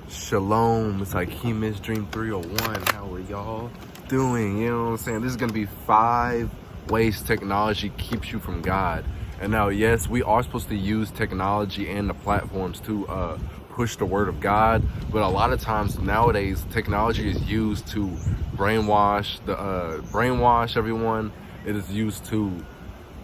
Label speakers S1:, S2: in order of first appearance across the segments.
S1: Shalom, it's like Miss Dream 301. How are y'all doing? You know what I'm saying? This is going to be 5 ways technology keeps you from God. And now, yes, we are supposed to use technology and the platforms to push the word of God. But a lot of times nowadays, technology is used to brainwash everyone. It is used to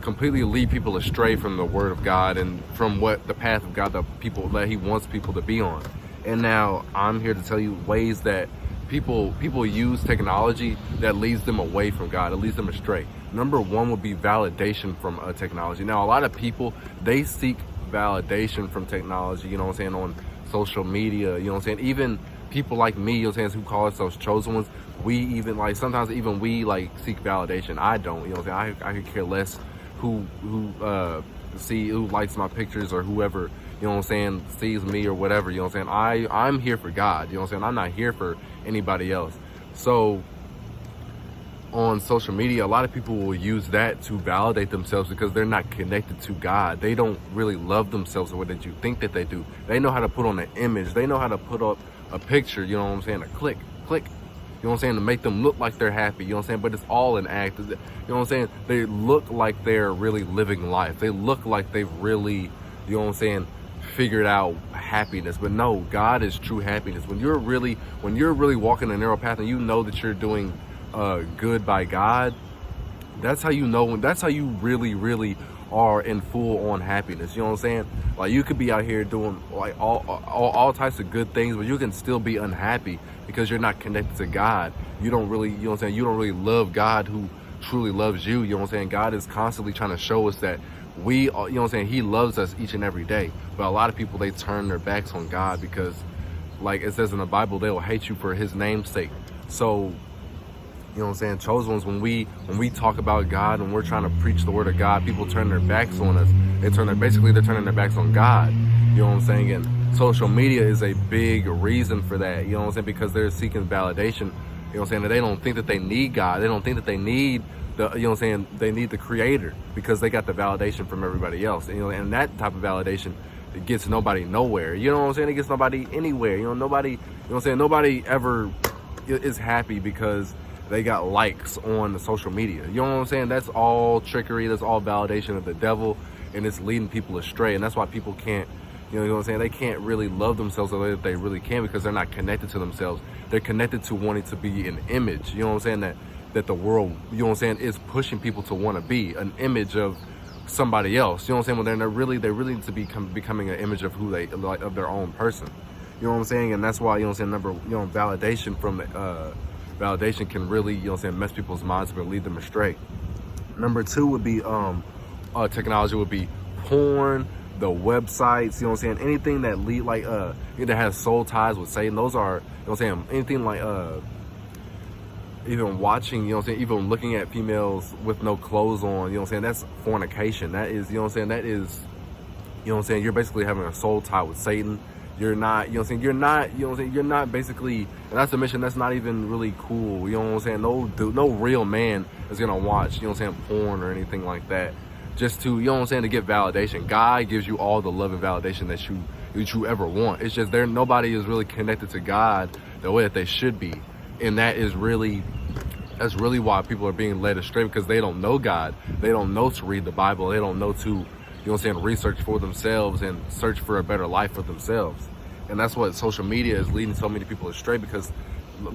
S1: completely lead people astray from the word of God and from what the path of God that he wants people to be on. And now I'm here to tell you ways that people use technology that leads them away from God. It leads them astray. Number 1 would be validation from technology. Now, a lot of people, they seek validation from technology, you know what I'm saying, on social media, you know what I'm saying. Even people like me, you know what I'm saying, who call ourselves chosen ones, we even sometimes we seek validation. I don't, you know what I'm saying. I could care less who likes my pictures or whoever, you know what I'm saying, sees me or whatever, you know what I'm saying. I'm here for God, you know what I'm saying. I'm not here for anybody else. So on social media, a lot of people will use that to validate themselves because they're not connected to God. They don't really love themselves the way that you think that they do. They know how to put on an image. They know how to put up a picture, you know what I'm saying, a click, you know what I'm saying, to make them look like they're happy, you know what I'm saying, but it's all an act, you know what I'm saying. They look like they're really living life. They look like they've really, you know what I'm saying, figured out happiness. But no, God is true happiness. When you're really walking a narrow path and you know that you're doing good by God, that's how you know, that's how you really are in full on happiness, you know what I'm saying. Like, you could be out here doing like all types of good things, but you can still be unhappy because you're not connected to God. You don't really, you know what I'm saying, you don't really love God who truly loves you, you know what I'm saying. God is constantly trying to show us that we, you know what I'm saying, he loves us each and every day. But a lot of people, they turn their backs on God because, like it says in the Bible, they will hate you for his name's sake. So, you know what I'm saying, chosen ones, when we talk about God and we're trying to preach the word of God, people turn their backs on us. They're turning their backs on God, you know what I'm saying. And social media is a big reason for that, you know what I'm saying, because they're seeking validation, you know what I'm saying, and they don't think that they need God. They don't think that they need you know what I'm saying, they need the creator because they got the validation from everybody else. You know, and that type of validation, it gets nobody nowhere. You know what I'm saying? It gets nobody anywhere. You know, nobody, you know what I'm saying, nobody ever is happy because they got likes on the social media. You know what I'm saying? That's all trickery. That's all validation of the devil, and it's leading people astray. And that's why people can't, you know what I'm saying, they can't really love themselves the way that they really can because they're not connected to themselves. They're connected to wanting to be an image. You know what I'm saying? That the world, you know what I'm saying, is pushing people to want to be an image of somebody else. You know what I'm saying? When they really need to be becoming an image of who they like, of their own person. You know what I'm saying? And that's why, you know what I'm saying, validation from the validation can really, you know what I'm saying, mess people's minds and lead them astray. Number 2 would be technology would be porn, the websites, you know what I'm saying, anything that lead that has soul ties with Satan. Those are, you know what I'm saying, anything like even watching, you know what I'm saying, even looking at females with no clothes on, you know what I'm saying, that's fornication. That is, you know what I'm saying, that is, you know what I'm saying, you're basically having a soul tie with Satan. You're not, you know what I'm saying, you're not, you know what I'm saying, you're not basically, and that's a mission that's not even really cool, you know what I'm saying. No real man is gonna watch, you know what I'm saying, porn or anything like that just to, you know what I'm saying, to get validation. God gives you all the love and validation that you ever want. It's just nobody is really connected to God the way that they should be. And that's really why people are being led astray, because they don't know God. They don't know to read the Bible. They don't know to, you know what I'm saying, research for themselves and search for a better life for themselves. And that's what social media is leading so many people astray, because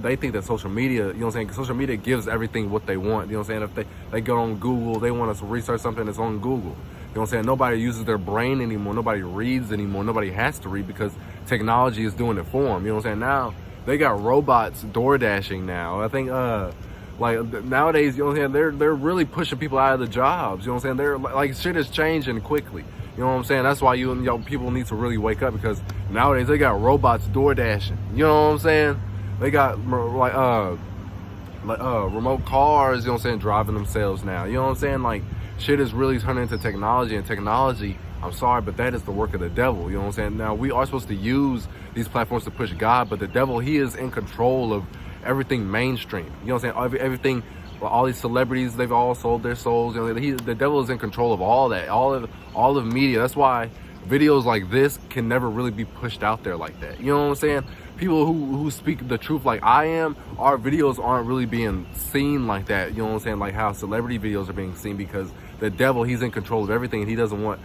S1: they think that social media, you know what I'm saying, social media gives everything what they want. You know what I'm saying? If they go on Google, they want us to research something that's on Google. You know what I'm saying? Nobody uses their brain anymore. Nobody reads anymore. Nobody has to read because technology is doing it for them. You know what I'm saying? Now they got robots door dashing now. I think like nowadays, you know what I'm saying, they're really pushing people out of the jobs. You know what I'm saying? They're like, shit is changing quickly. You know what I'm saying? That's why people need to really wake up, because nowadays they got robots door dashing. You know what I'm saying? They got remote cars, you know what I'm saying, driving themselves now. You know what I'm saying? Like, shit is really turning into technology, and technology, I'm sorry, but that is the work of the devil. You know what I'm saying? Now, we are supposed to use these platforms to push God, but the devil, he is in control of everything mainstream. You know what I'm saying? Everything Well, all these celebrities, they've all sold their souls. You know, the devil is in control of all that, all of media. That's why videos like this can never really be pushed out there like that. You know what I'm saying? People who speak the truth like I am, our videos aren't really being seen like that. You know what I'm saying? Like how celebrity videos are being seen, because the devil, he's in control of everything, and he doesn't want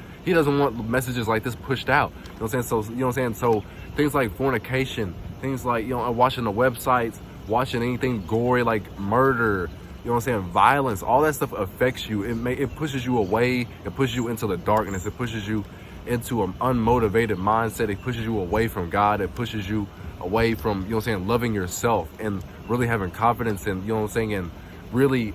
S1: messages like this pushed out. You know what I'm saying? So, you know what I'm saying? So things like fornication, things like, you know, watching the websites, watching anything gory like murder, you know what I'm saying, violence, all that stuff affects you. It pushes you away. It pushes you into the darkness. It pushes you into an unmotivated mindset. It pushes you away from God. It pushes you away from, you know what I'm saying, loving yourself and really having confidence and, you know what I'm saying, and really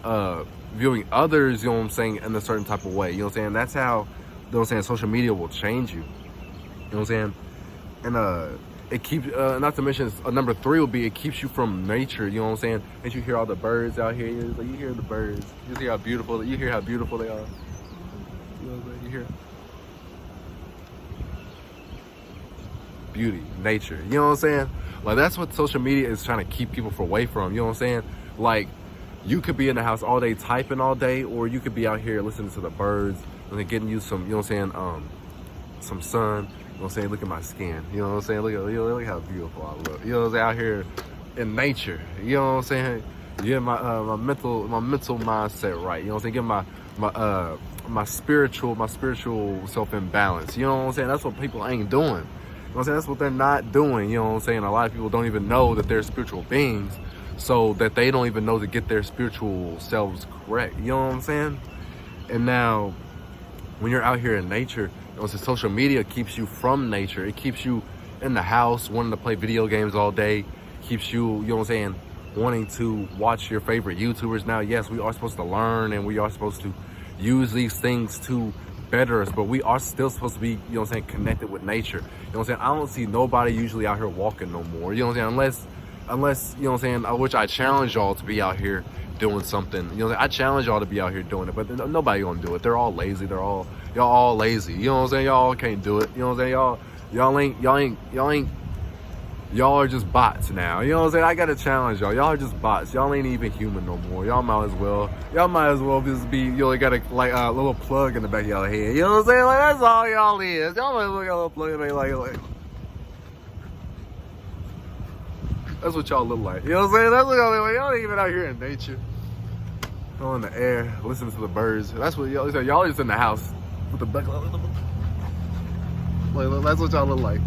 S1: viewing others, you know what I'm saying, in a certain type of way. You know what I'm saying? That's how, you know what I'm saying, social media will change you. You know what I'm saying? And it keeps, not to mention, number 3 would be, it keeps you from nature. You know what I'm saying? And you hear all the birds out here. Like, you hear the birds. You hear how beautiful they are. You know what I'm saying? You hear beauty, nature. You know what I'm saying? Like, that's what social media is trying to keep people away from. You know what I'm saying? Like, you could be in the house all day typing all day, or you could be out here listening to the birds and then getting you some, you know what I'm saying, some sun. You know what I'm saying? Look at my skin. You know what I'm saying? Look how beautiful I look. You know what I'm saying? Out here in nature. You know what I'm saying? Get my mental mindset right. You know what I'm saying? Get my spiritual self in balance. You know what I'm saying? That's what people ain't doing. You know what I'm saying? That's what they're not doing. You know what I'm saying? A lot of people don't even know that they're spiritual beings, so that they don't even know to get their spiritual selves correct. You know what I'm saying? And now, when you're out here in nature, you know, so social media keeps you from nature. It keeps you in the house wanting to play video games all day. Keeps you, you know what I'm saying, wanting to watch your favorite YouTubers. Now, yes, we are supposed to learn and we are supposed to use these things to better us, but we are still supposed to be, you know what I'm saying, connected with nature. You know what I'm saying? I don't see nobody usually out here walking no more. You know what I'm saying? Unless, you know what I'm saying, which I challenge y'all to be out here doing something. You know, I challenge y'all to be out here doing it, but nobody gonna do it. They're all lazy. Y'all all lazy. You know what I'm saying? Y'all can't do it. You know what I'm saying? Y'all are just bots now. You know what I'm saying? I gotta challenge y'all. Y'all are just bots. Y'all ain't even human no more. Y'all might as well just be, you only got a little plug in the back of y'all head. You know what I'm saying? Like, that's all y'all is. Y'all might as well got a little plug in the back like. That's what y'all look like. You know what I'm saying? That's what y'all look like. Y'all ain't even out here in nature. Y'all in the air, listening to the birds. That's what y'all say. Y'all just in the house with the back. Like, that's what y'all look like.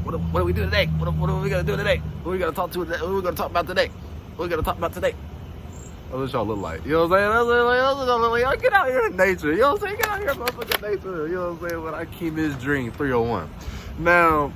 S1: What do we do today? What are we gonna do today? What we gonna talk to today? What we gonna talk about today? What we gonna talk about today? That's what y'all look like. You know what I'm saying? That's what y'all look like. Y'all get out here in nature. You know what I'm saying? Get out here in motherfucking nature. You know what I'm saying? When I keep this dream 301. Now,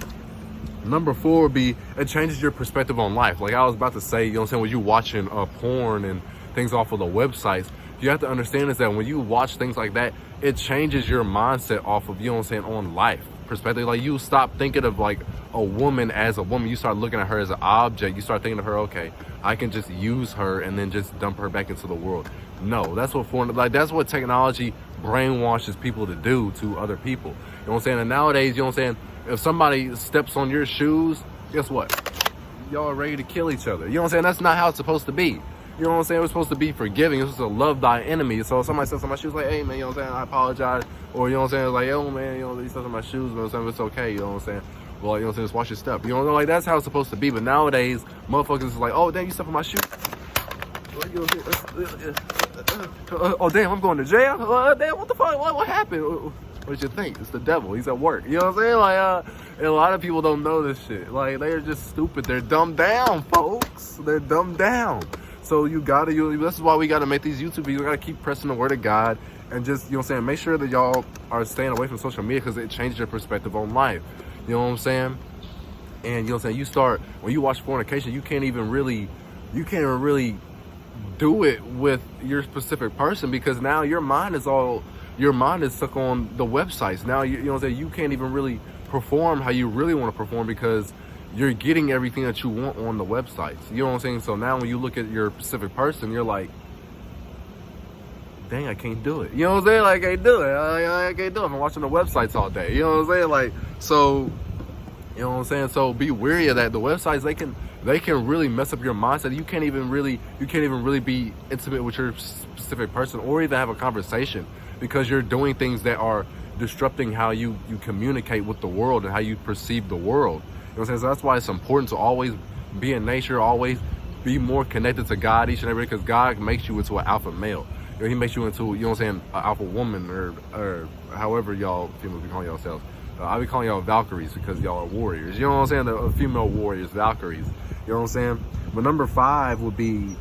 S1: number 4 would be, it changes your perspective on life. Like I was about to say, you know what I'm saying, when you watching porn and things off of the websites, you have to understand is that when you watch things like that, it changes your mindset off of, you know what I'm saying, on life perspective. Like you stop thinking of like a woman as a woman. You start looking at her as an object. You start thinking of her, okay, I can just use her and then just dump her back into the world. No, that's what technology brainwashes people to do to other people. You know what I'm saying? And nowadays, you know what I'm saying, if somebody steps on your shoes, guess what? Y'all are ready to kill each other. You know what I'm saying? That's not how it's supposed to be. You know what I'm saying? We're supposed to be forgiving. It's supposed to love thy enemy. So if somebody steps on my shoes, like, hey, man, you know what I'm saying? I apologize. Or, you know what I'm saying? Like, oh, man, you know, these steps on my shoes. You know what I'm saying? It's okay. You know what I'm saying? Well, you know what I'm saying? Just watch your step. You know, like, that's how it's supposed to be. But nowadays, motherfuckers is like, oh, damn, you step on my shoe. Oh, damn, I'm going to jail? Damn, what the fuck? What happened? What you think? It's the devil. He's at work. You know what I'm saying? Like, and a lot of people don't know this shit. Like, they're just stupid. They're dumbed down, folks. They're dumbed down. So this is why we gotta make these YouTube videos. We gotta keep pressing the word of God and just, you know what I'm saying, make sure that y'all are staying away from social media because it changes your perspective on life. You know what I'm saying? And you know what I'm saying, when you watch fornication, you can't even really do it with your specific person because now your mind is stuck on the websites. Now you know what I'm saying, you can't even really perform how you really want to perform because you're getting everything that you want on the websites. You know what I'm saying? So now when you look at your specific person, you're like, dang, I can't do it. You know what I'm saying? Like, I can't do it. I can't do it. I'm watching the websites all day. You know what I'm saying? Like, so, you know You know what I'm saying? So be wary of that. The websites, they can really mess up your mindset. You can't even really be intimate with your specific person or even have a conversation because you're doing things that are disrupting how you communicate with the world and how you perceive the world. You know what I'm saying? So that's why it's important to always be in nature, always be more connected to God each and every day, because God makes you into an alpha male. You know, he makes you into, you know what I'm saying, an alpha woman, or however y'all females be calling yourselves. I be calling y'all Valkyries because y'all are warriors. You know what I'm saying? The female warriors, Valkyries. You know what I'm saying? But number 5 would be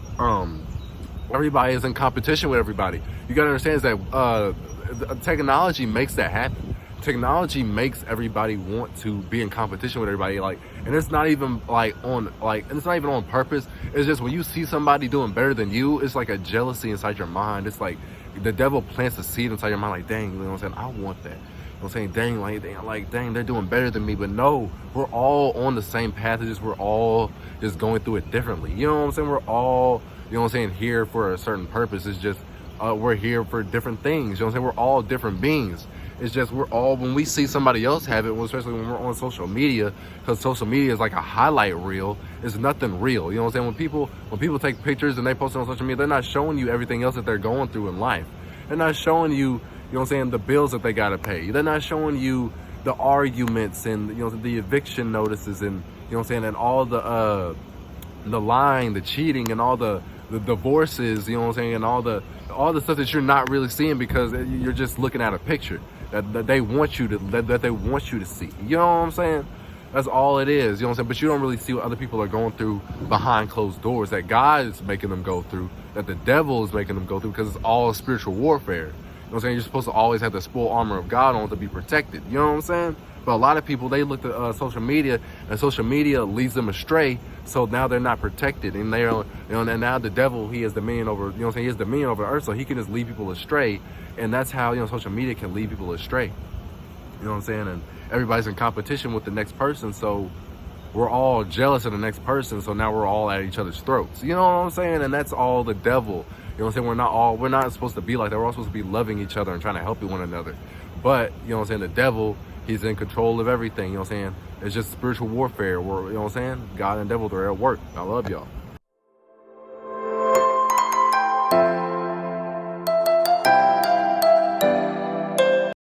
S1: everybody is in competition with everybody. You gotta understand is that technology makes that happen. Technology makes everybody want to be in competition with everybody. Like, and it's not even it's not even on purpose. It's just when you see somebody doing better than you, it's like a jealousy inside your mind. It's like the devil plants a seed inside your mind. Like, dang, you know what I'm saying? I want that. You know what I'm saying? Dang, they're doing better than me. But no, we're all on the same path. It's just we're all just going through it differently. You know what I'm saying? We're all, you know what I'm saying, here for a certain purpose. It's just we're here for different things. You know what I'm saying? We're all different beings. It's just we're all, when we see somebody else have it, especially when we're on social media, because social media is like a highlight reel, it's nothing real. You know what I'm saying? When people take pictures and they post it on social media, they're not showing you everything else that they're going through in life. They're not showing you, you know what I'm saying, the bills that they got to pay. They're not showing you the arguments and, you know, the eviction notices and, you know what I'm saying, and all the lying, the cheating, and all the divorces, you know what I'm saying, and all the stuff that you're not really seeing because you're just looking at a picture that they want you to see. You know what I'm saying? That's all it is. You know what I'm saying? But you don't really see what other people are going through behind closed doors that God is making them go through, that the devil is making them go through, because it's all spiritual warfare. You know what I'm saying? You're supposed to always have the full armor of God on to be protected. You know what I'm saying? But a lot of people, they look at social media, and social media leads them astray. So now they're not protected, and they're, you know, and now the devil, he has dominion over, you know what I'm saying, he has dominion over the earth, so he can just lead people astray. And that's how, you know, social media can lead people astray. You know what I'm saying? And everybody's in competition with the next person, so we're all jealous of the next person, so now we're all at each other's throats. You know what I'm saying? And that's all the devil. You know what I'm saying? We're not supposed to be like that. We're all supposed to be loving each other and trying to help one another. But, you know what I'm saying, the devil, he's in control of everything. You know what I'm saying? It's just spiritual warfare. You know what I'm saying? God and devil, they're at work. I love y'all.